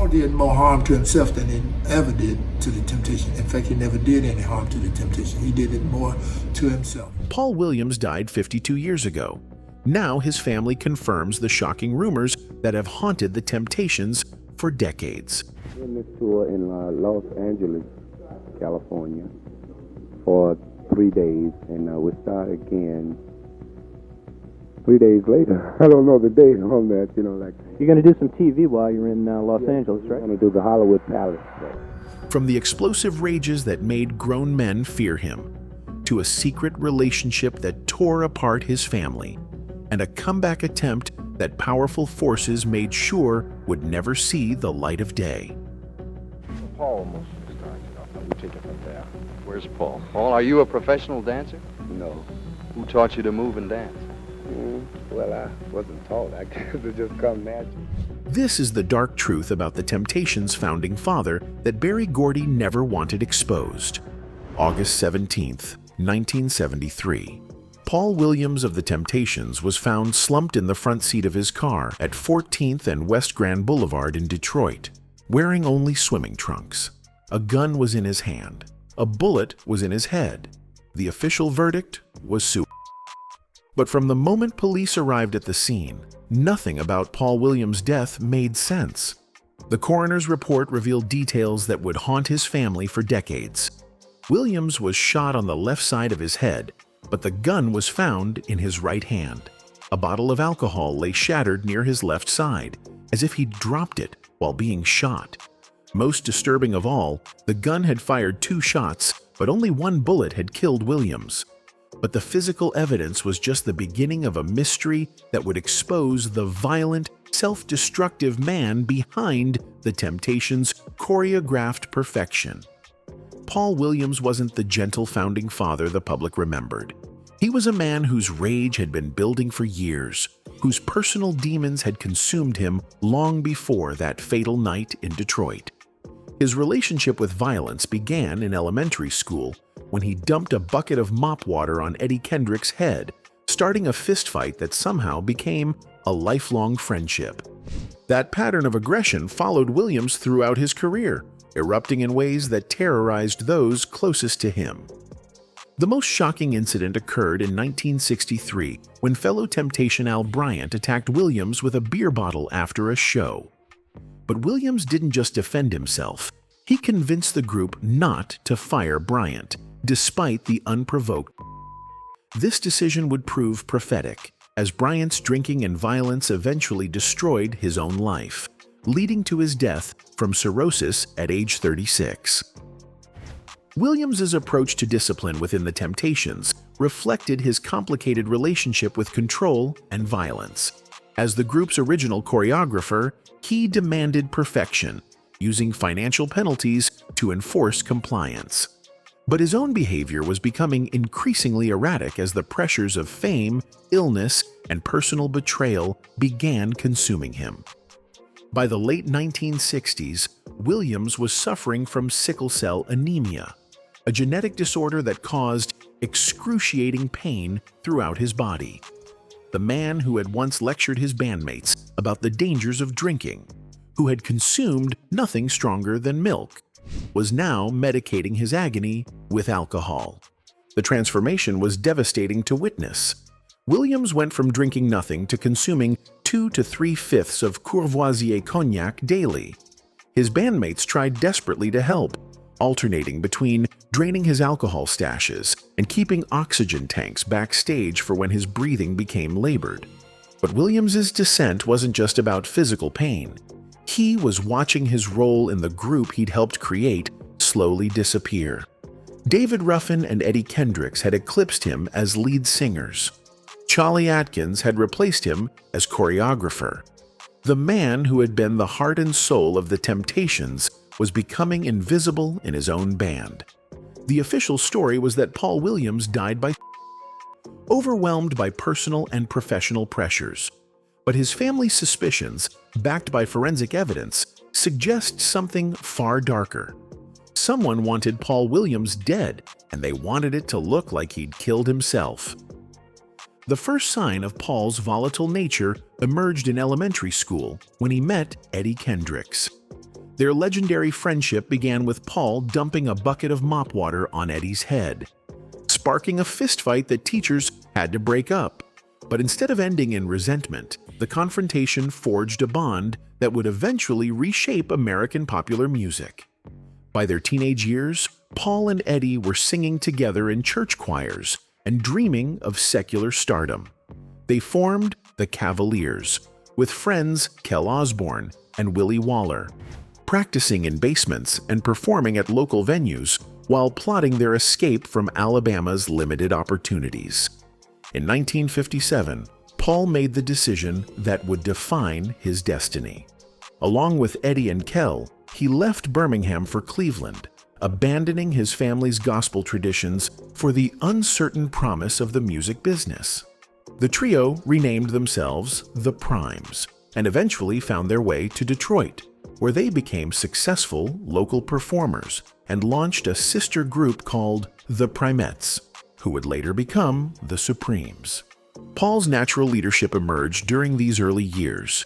Paul did more harm to himself than he ever did to the temptation. In fact, he never did any harm to the temptation. He did it more to himself. Paul Williams died 52 years ago. Now his family confirms the shocking rumors that have haunted the Temptations for decades. We're in this tour in Los Angeles, California, for 3 days, and we start again 3 days later. I don't know the date on that, like... You're going to do some TV while you're in Los Angeles, right? I'm going to do the Hollywood Palace. From the explosive rages that made grown men fear him, to a secret relationship that tore apart his family, and a comeback attempt that powerful forces made sure would never see the light of day. Paul almost started off. You take it from there. Where's Paul? Paul, are you a professional dancer? No. Who taught you to move and dance? Well, I wasn't taught. I guess it just come natural. This is the dark truth about the Temptations' founding father that Berry Gordy never wanted exposed. August 17th, 1973. Paul Williams of the Temptations was found slumped in the front seat of his car at 14th and West Grand Boulevard in Detroit, wearing only swimming trunks. A gun was in his hand. A bullet was in his head. The official verdict was suicide. But from the moment police arrived at the scene, nothing about Paul Williams' death made sense. The coroner's report revealed details that would haunt his family for decades. Williams was shot on the left side of his head, but the gun was found in his right hand. A bottle of alcohol lay shattered near his left side, as if he'd dropped it while being shot. Most disturbing of all, the gun had fired 2 shots, but only 1 bullet had killed Williams. But the physical evidence was just the beginning of a mystery that would expose the violent, self-destructive man behind the Temptations' choreographed perfection. Paul Williams wasn't the gentle founding father the public remembered. He was a man whose rage had been building for years, whose personal demons had consumed him long before that fatal night in Detroit. His relationship with violence began in elementary school when he dumped a bucket of mop water on Eddie Kendrick's head, starting a fistfight that somehow became a lifelong friendship. That pattern of aggression followed Williams throughout his career, erupting in ways that terrorized those closest to him. The most shocking incident occurred in 1963 when fellow Temptation Al Bryant attacked Williams with a beer bottle after a show. But Williams didn't just defend himself. He convinced the group not to fire Bryant, despite the unprovoked. This decision would prove prophetic, as Bryant's drinking and violence eventually destroyed his own life, leading to his death from cirrhosis at age 36. Williams's approach to discipline within the Temptations reflected his complicated relationship with control and violence. As the group's original choreographer, he demanded perfection, using financial penalties to enforce compliance. But his own behavior was becoming increasingly erratic as the pressures of fame, illness, and personal betrayal began consuming him. By the late 1960s, Williams was suffering from sickle cell anemia, a genetic disorder that caused excruciating pain throughout his body. The man who had once lectured his bandmates about the dangers of drinking, who had consumed nothing stronger than milk, was now medicating his agony with alcohol. The transformation was devastating to witness. Williams went from drinking nothing to consuming 2 to 3/5 of Courvoisier cognac daily. His bandmates tried desperately to help, alternating between draining his alcohol stashes and keeping oxygen tanks backstage for when his breathing became labored. But Williams's descent wasn't just about physical pain. He was watching his role in the group he'd helped create slowly disappear. David Ruffin and Eddie Kendricks had eclipsed him as lead singers. Charlie Atkins had replaced him as choreographer. The man who had been the heart and soul of the Temptations was becoming invisible in his own band. The official story was that Paul Williams died by overwhelmed by personal and professional pressures. But his family's suspicions, backed by forensic evidence, suggest something far darker. Someone wanted Paul Williams dead, and they wanted it to look like he'd killed himself. The first sign of Paul's volatile nature emerged in elementary school when he met Eddie Kendricks. Their legendary friendship began with Paul dumping a bucket of mop water on Eddie's head, sparking a fistfight that teachers had to break up. But instead of ending in resentment, the confrontation forged a bond that would eventually reshape American popular music. By their teenage years, Paul and Eddie were singing together in church choirs and dreaming of secular stardom. They formed the Cavaliers, with friends Kel Osborne and Willie Waller, practicing in basements and performing at local venues while plotting their escape from Alabama's limited opportunities. In 1957, Paul made the decision that would define his destiny. Along with Eddie and Kel, he left Birmingham for Cleveland, abandoning his family's gospel traditions for the uncertain promise of the music business. The trio renamed themselves the Primes and eventually found their way to Detroit, where they became successful local performers and launched a sister group called the Primettes, who would later become the Supremes. Paul's natural leadership emerged during these early years.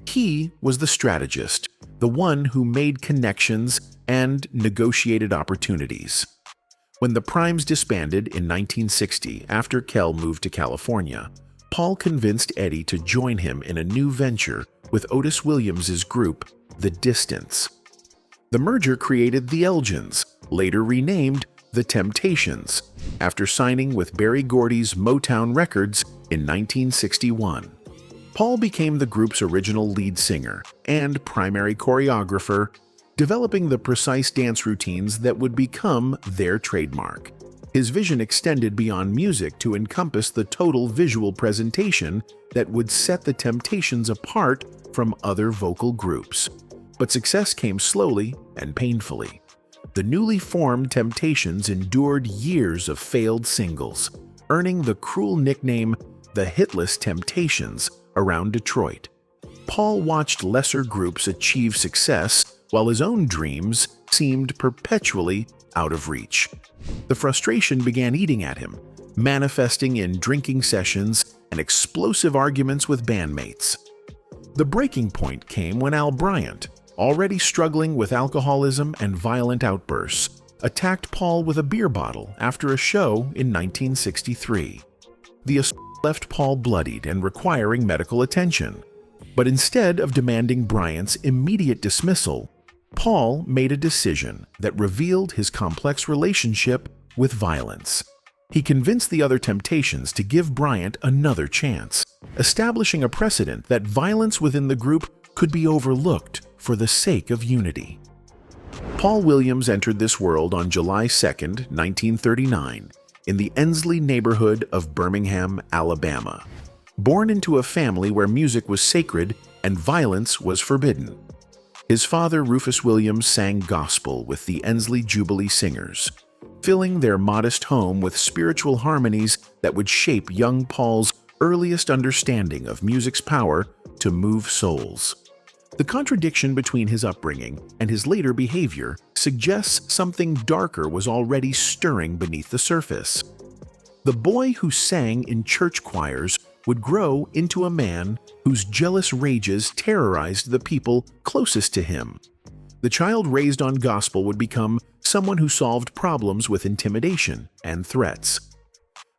He was the strategist, the one who made connections and negotiated opportunities. When the Primes disbanded in 1960 after Kel moved to California, Paul convinced Eddie to join him in a new venture with Otis Williams's group, The Distance. The merger created the Elgins, later renamed The Temptations, after signing with Berry Gordy's Motown Records in 1961. Paul became the group's original lead singer and primary choreographer, developing the precise dance routines that would become their trademark. His vision extended beyond music to encompass the total visual presentation that would set the Temptations apart from other vocal groups. But success came slowly and painfully. The newly formed Temptations endured years of failed singles, earning the cruel nickname the Hitless Temptations around Detroit. Paul watched lesser groups achieve success while his own dreams seemed perpetually out of reach. The frustration began eating at him, manifesting in drinking sessions and explosive arguments with bandmates. The breaking point came when Al Bryant, already struggling with alcoholism and violent outbursts, attacked Paul with a beer bottle after a show in 1963. The assault left Paul bloodied and requiring medical attention. But instead of demanding Bryant's immediate dismissal, Paul made a decision that revealed his complex relationship with violence. He convinced the other Temptations to give Bryant another chance, establishing a precedent that violence within the group could be overlooked for the sake of unity. Paul Williams entered this world on July 2, 1939, in the Ensley neighborhood of Birmingham, Alabama. Born into a family where music was sacred and violence was forbidden. His father, Rufus Williams, sang gospel with the Ensley Jubilee Singers, filling their modest home with spiritual harmonies that would shape young Paul's earliest understanding of music's power to move souls. The contradiction between his upbringing and his later behavior suggests something darker was already stirring beneath the surface. The boy who sang in church choirs would grow into a man whose jealous rages terrorized the people closest to him. The child raised on gospel would become someone who solved problems with intimidation and threats.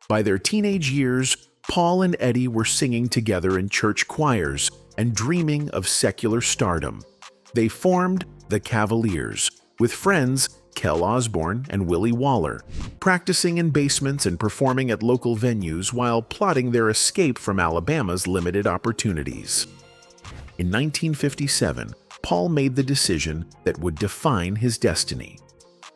By their teenage years, Paul and Eddie were singing together in church choirs and dreaming of secular stardom. They formed the Cavaliers, with friends Kel Osborne and Willie Waller, practicing in basements and performing at local venues while plotting their escape from Alabama's limited opportunities. In 1957, Paul made the decision that would define his destiny.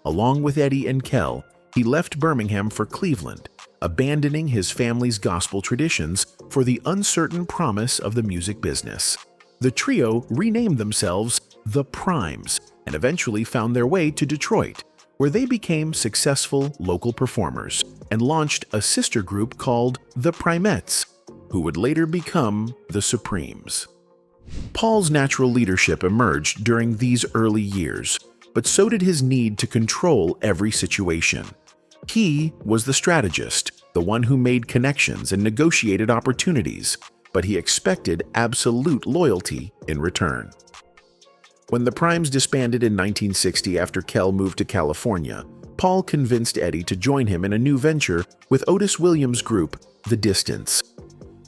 Along with Eddie and Kel, he left Birmingham for Cleveland, abandoning his family's gospel traditions for the uncertain promise of the music business. The trio renamed themselves the Primes and eventually found their way to Detroit, where they became successful local performers and launched a sister group called the Primettes, who would later become the Supremes. Paul's natural leadership emerged during these early years, but so did his need to control every situation. He was the strategist, the one who made connections and negotiated opportunities, but he expected absolute loyalty in return. When the Primes disbanded in 1960 after Kell moved to California, Paul convinced Eddie to join him in a new venture with Otis Williams' group, The Distance.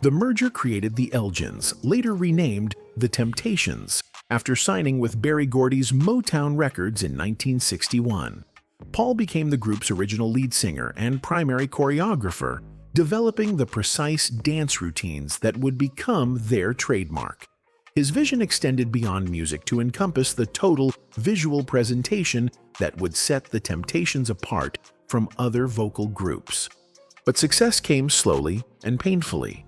The merger created the Elgins, later renamed The Temptations, after signing with Berry Gordy's Motown Records in 1961. Paul became the group's original lead singer and primary choreographer, developing the precise dance routines that would become their trademark. His vision extended beyond music to encompass the total visual presentation that would set the Temptations apart from other vocal groups. But success came slowly and painfully.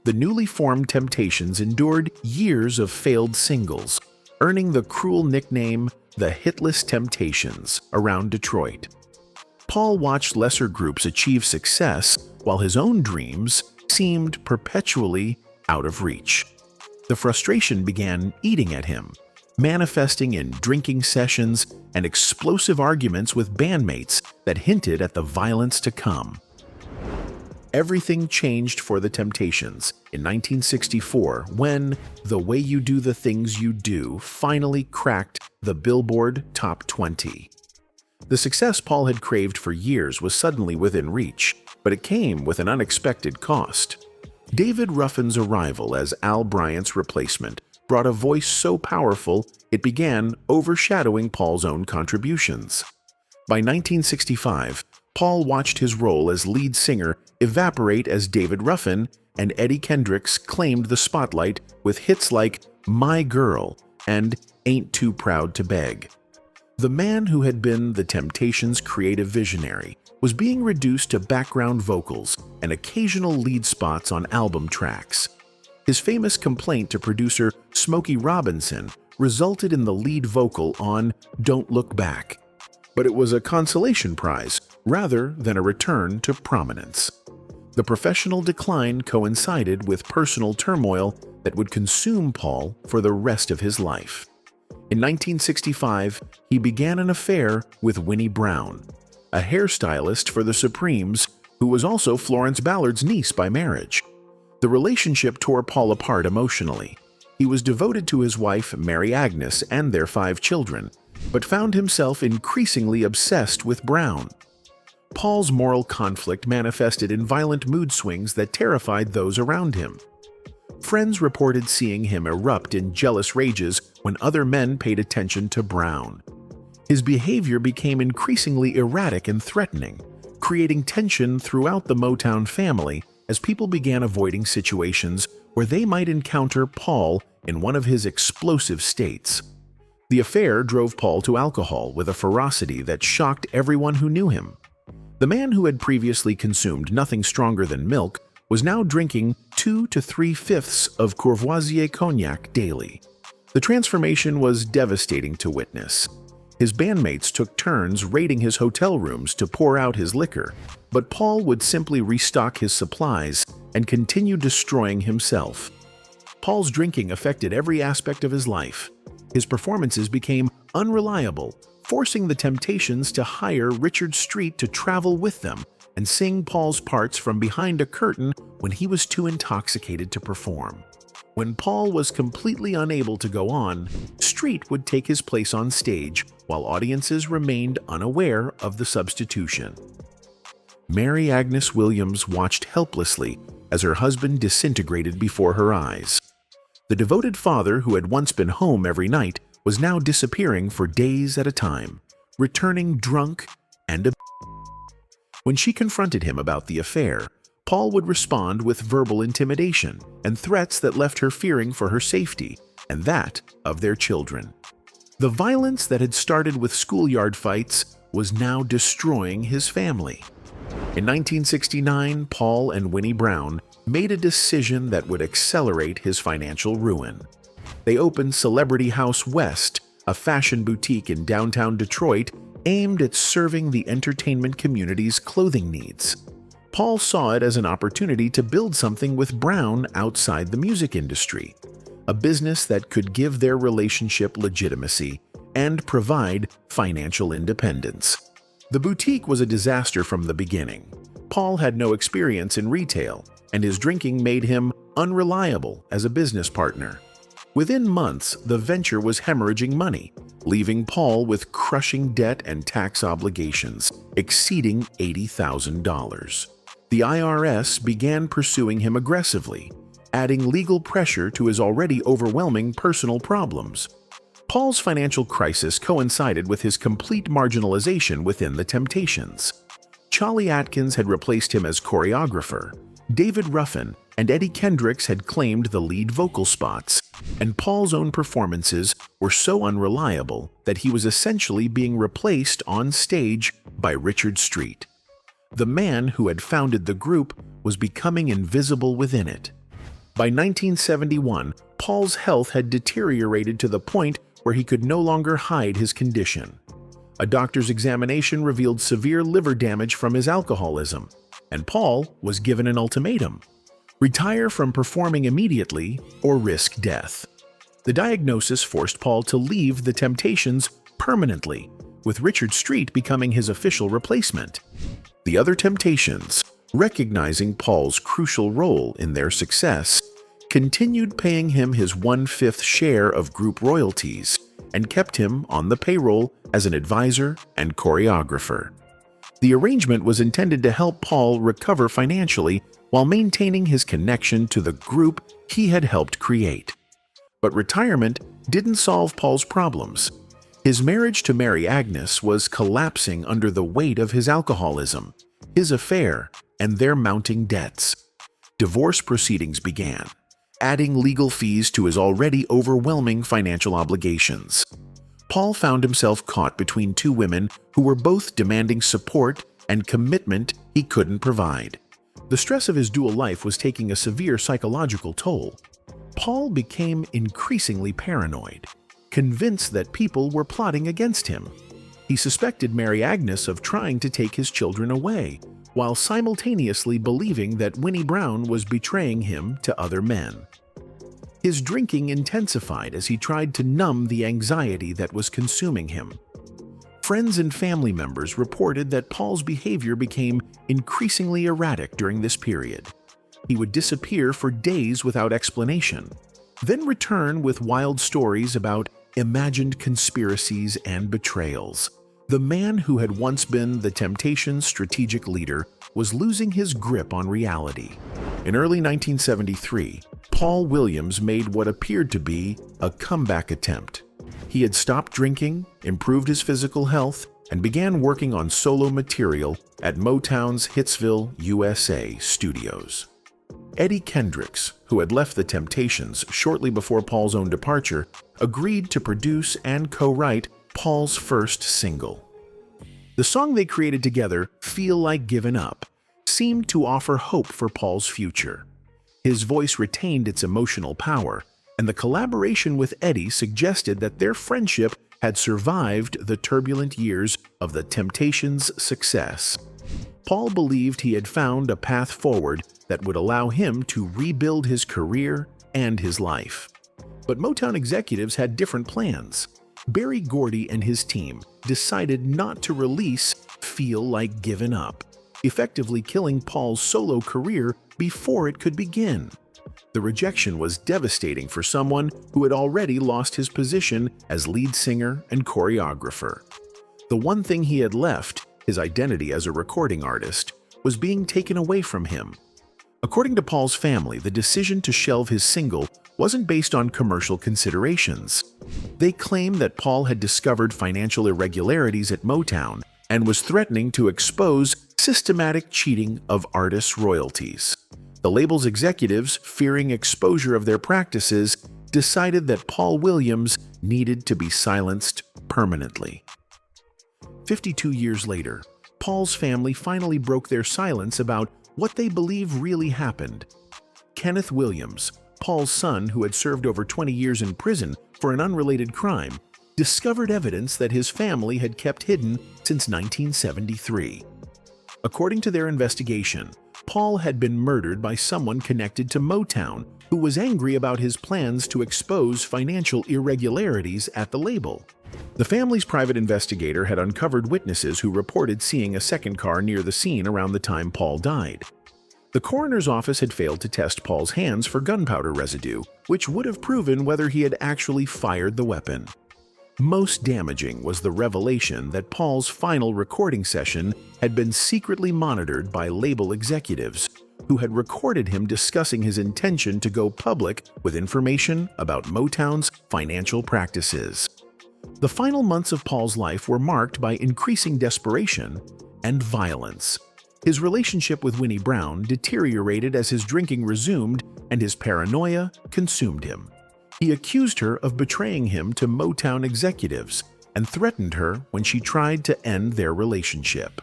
The newly formed Temptations endured years of failed singles, earning the cruel nickname the Hitless Temptations around Detroit. Paul watched lesser groups achieve success while his own dreams seemed perpetually out of reach. The frustration began eating at him, manifesting in drinking sessions and explosive arguments with bandmates that hinted at the violence to come. Everything changed for the Temptations in 1964 when The Way You Do the Things You Do finally cracked the Billboard Top 20. The success Paul had craved for years was suddenly within reach, but it came with an unexpected cost. David Ruffin's arrival as Al Bryant's replacement brought a voice so powerful it began overshadowing Paul's own contributions. By 1965, Paul watched his role as lead singer evaporate as David Ruffin and Eddie Kendricks claimed the spotlight with hits like My Girl and Ain't Too Proud to Beg. The man who had been the Temptations' creative visionary was being reduced to background vocals and occasional lead spots on album tracks. His famous complaint to producer Smokey Robinson resulted in the lead vocal on Don't Look Back. But it was a consolation prize rather than a return to prominence. The professional decline coincided with personal turmoil that would consume Paul for the rest of his life. In 1965, he began an affair with Winnie Brown, a hairstylist for the Supremes who was also Florence Ballard's niece by marriage. The relationship tore Paul apart emotionally. He was devoted to his wife, Mary Agnes, and their 5 children, but found himself increasingly obsessed with Brown. Paul's moral conflict manifested in violent mood swings that terrified those around him. Friends reported seeing him erupt in jealous rages when other men paid attention to Brown. His behavior became increasingly erratic and threatening, creating tension throughout the Motown family as people began avoiding situations where they might encounter Paul in one of his explosive states. The affair drove Paul to alcohol with a ferocity that shocked everyone who knew him. The man who had previously consumed nothing stronger than milk was now drinking 2 to 3/5 of Courvoisier cognac daily. The transformation was devastating to witness. His bandmates took turns raiding his hotel rooms to pour out his liquor, but Paul would simply restock his supplies and continue destroying himself. Paul's drinking affected every aspect of his life. His performances became unreliable, forcing the Temptations to hire Richard Street to travel with them and sing Paul's parts from behind a curtain when he was too intoxicated to perform. When Paul was completely unable to go on, Street would take his place on stage while audiences remained unaware of the substitution. Mary Agnes Williams watched helplessly as her husband disintegrated before her eyes. The devoted father who had once been home every night was now disappearing for days at a time, returning drunk and a. When she confronted him about the affair, Paul would respond with verbal intimidation and threats that left her fearing for her safety and that of their children. The violence that had started with schoolyard fights was now destroying his family. In 1969, Paul and Winnie Brown made a decision that would accelerate his financial ruin. They opened Celebrity House West, a fashion boutique in downtown Detroit aimed at serving the entertainment community's clothing needs. Paul saw it as an opportunity to build something with Brown outside the music industry, a business that could give their relationship legitimacy and provide financial independence. The boutique was a disaster from the beginning. Paul had no experience in retail, and his drinking made him unreliable as a business partner. Within months, the venture was hemorrhaging money, leaving Paul with crushing debt and tax obligations exceeding $80,000. The IRS began pursuing him aggressively, adding legal pressure to his already overwhelming personal problems. Paul's financial crisis coincided with his complete marginalization within the Temptations. Charlie Atkins had replaced him as choreographer, David Ruffin and Eddie Kendricks had claimed the lead vocal spots, and Paul's own performances were so unreliable that he was essentially being replaced on stage by Richard Street. The man who had founded the group was becoming invisible within it. By 1971, Paul's health had deteriorated to the point where he could no longer hide his condition. A doctor's examination revealed severe liver damage from his alcoholism, and Paul was given an ultimatum: retire from performing immediately or risk death. The diagnosis forced Paul to leave the Temptations permanently, with Richard Street becoming his official replacement. The other Temptations, recognizing Paul's crucial role in their success, continued paying him his 1/5 share of group royalties and kept him on the payroll as an advisor and choreographer. The arrangement was intended to help Paul recover financially while maintaining his connection to the group he had helped create. But retirement didn't solve Paul's problems. His marriage to Mary Agnes was collapsing under the weight of his alcoholism, his affair, and their mounting debts. Divorce proceedings began, adding legal fees to his already overwhelming financial obligations. Paul found himself caught between two women who were both demanding support and commitment he couldn't provide. The stress of his dual life was taking a severe psychological toll. Paul became increasingly paranoid, convinced that people were plotting against him. He suspected Mary Agnes of trying to take his children away, while simultaneously believing that Winnie Brown was betraying him to other men. His drinking intensified as he tried to numb the anxiety that was consuming him. Friends and family members reported that Paul's behavior became increasingly erratic during this period. He would disappear for days without explanation, then return with wild stories about imagined conspiracies and betrayals. The man who had once been the Temptations' strategic leader was losing his grip on reality. In early 1973, Paul Williams made what appeared to be a comeback attempt. He had stopped drinking, improved his physical health, and began working on solo material at Motown's Hitsville, USA studios. Eddie Kendricks, who had left the Temptations shortly before Paul's own departure, agreed to produce and co-write Paul's first single. The song they created together, Feel Like Giving Up, seemed to offer hope for Paul's future. His voice retained its emotional power, and the collaboration with Eddie suggested that their friendship had survived the turbulent years of the Temptations' success. Paul believed he had found a path forward that would allow him to rebuild his career and his life. But Motown executives had different plans. Berry Gordy and his team decided not to release Feel Like Giving Up, effectively killing Paul's solo career before it could begin. The rejection was devastating for someone who had already lost his position as lead singer and choreographer. The one thing he had left, his identity as a recording artist, was being taken away from him. According to Paul's family, the decision to shelve his single wasn't based on commercial considerations. They claimed that Paul had discovered financial irregularities at Motown and was threatening to expose systematic cheating of artists' royalties. The label's executives, fearing exposure of their practices, decided that Paul Williams needed to be silenced permanently. 52 years later, Paul's family finally broke their silence about what they believe really happened. Kenneth Williams, Paul's son who had served over 20 years in prison for an unrelated crime, discovered evidence that his family had kept hidden since 1973. According to their investigation, Paul had been murdered by someone connected to Motown who was angry about his plans to expose financial irregularities at the label. The family's private investigator had uncovered witnesses who reported seeing a second car near the scene around the time Paul died. The coroner's office had failed to test Paul's hands for gunpowder residue, which would have proven whether he had actually fired the weapon. Most damaging was the revelation that Paul's final recording session had been secretly monitored by label executives, who had recorded him discussing his intention to go public with information about Motown's financial practices. The final months of Paul's life were marked by increasing desperation and violence. His relationship with Winnie Brown deteriorated as his drinking resumed and his paranoia consumed him. He accused her of betraying him to Motown executives and threatened her when she tried to end their relationship.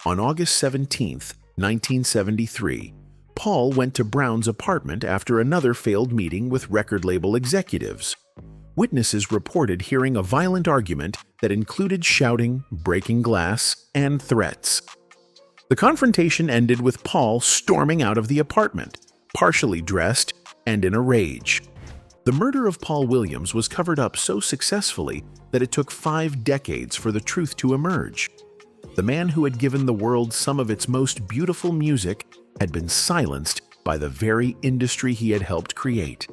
On August 17, 1973, Paul went to Brown's apartment after another failed meeting with record label executives. Witnesses reported hearing a violent argument that included shouting, breaking glass, and threats. The confrontation ended with Paul storming out of the apartment, partially dressed and in a rage. The murder of Paul Williams was covered up so successfully that it took 5 decades for the truth to emerge. The man who had given the world some of its most beautiful music had been silenced by the very industry he had helped create.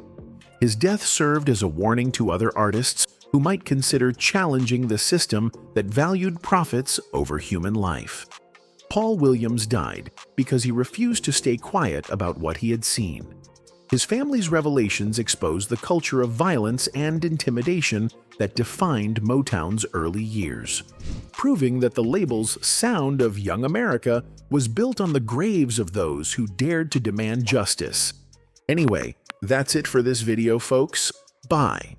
His death served as a warning to other artists who might consider challenging the system that valued profits over human life. Paul Williams died because he refused to stay quiet about what he had seen. His family's revelations exposed the culture of violence and intimidation that defined Motown's early years, proving that the label's sound of young America was built on the graves of those who dared to demand justice. Anyway, that's it for this video, folks. Bye.